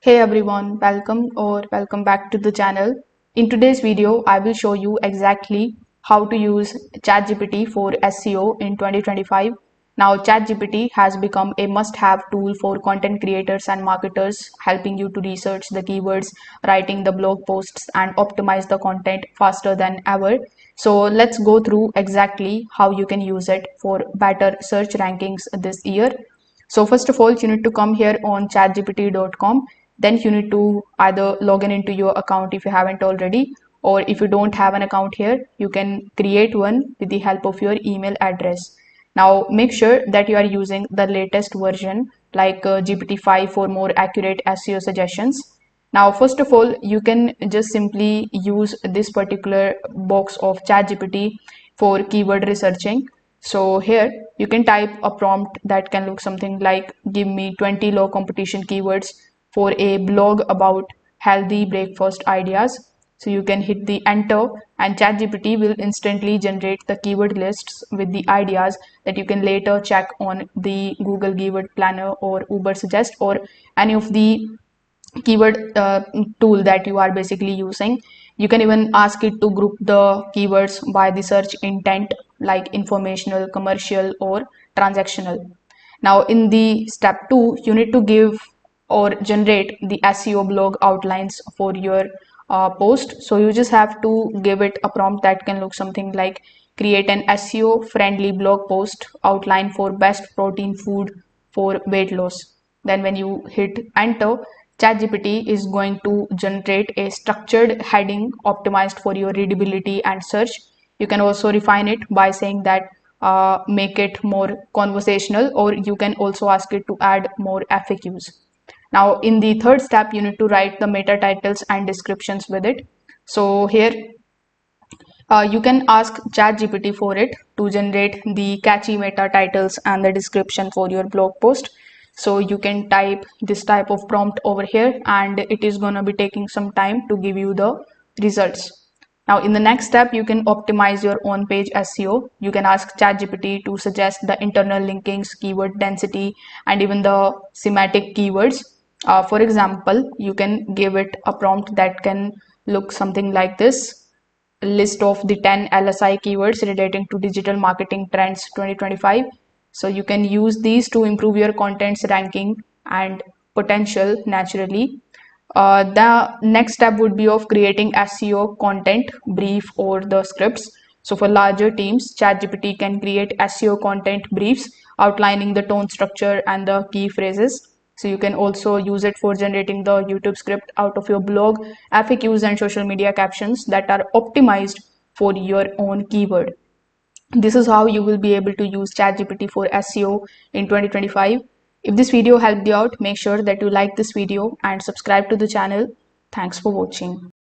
Hey everyone, welcome back to the channel. In today's video, I will show you exactly how to use ChatGPT for SEO in 2025. Now, ChatGPT has become a must-have tool for content creators and marketers, helping you to research the keywords, writing the blog posts, and optimize the content faster than ever. So let's go through exactly how you can use it for better search rankings this year. So first of all, you need to come here on chatgpt.com. Then you need to either log in into your account if you haven't already, or if you don't have an account here, you can create one with the help of your email address. Now make sure that you are using the latest version like GPT-5 for more accurate SEO suggestions. Now, first of all, you can just simply use this particular box of ChatGPT for keyword researching. So here you can type a prompt that can look something like give me 20 low competition keywords for a blog about healthy breakfast ideas. So you can hit the enter and ChatGPT will instantly generate the keyword lists with the ideas that you can later check on the Google Keyword Planner or Uber Suggest or any of the keyword tool that you are basically using. You can even ask it to group the keywords by the search intent like informational, commercial, or transactional. Now in the step 2, you need to give or generate the SEO blog outlines for your post. So you just have to give it a prompt that can look something like create an SEO friendly blog post outline for best protein food for weight loss. Then when you hit enter, ChatGPT is going to generate a structured heading optimized for your readability and search. You can also refine it by saying that make it more conversational, or you can also ask it to add more FAQs. Now, in the third step, you need to write the meta titles and descriptions with it. So here you can ask ChatGPT for it to generate the catchy meta titles and the description for your blog post. So you can type this type of prompt over here and it is going to be taking some time to give you the results. Now in the next step, you can optimize your own page SEO. You can ask ChatGPT to suggest the internal linkings, keyword density, and even the semantic keywords. For example, you can give it a prompt that can look something like this: list of the 10 LSI keywords relating to digital marketing trends 2025. So you can use these to improve your content's ranking and potential naturally. The next step would be of creating SEO content brief or the scripts. So for larger teams, ChatGPT can create SEO content briefs outlining the tone structure and the key phrases. So you can also use it for generating the YouTube script out of your blog, FAQs, and social media captions that are optimized for your own keyword. This is how you will be able to use ChatGPT for SEO in 2025. If this video helped you out, make sure that you like this video and subscribe to the channel. Thanks for watching.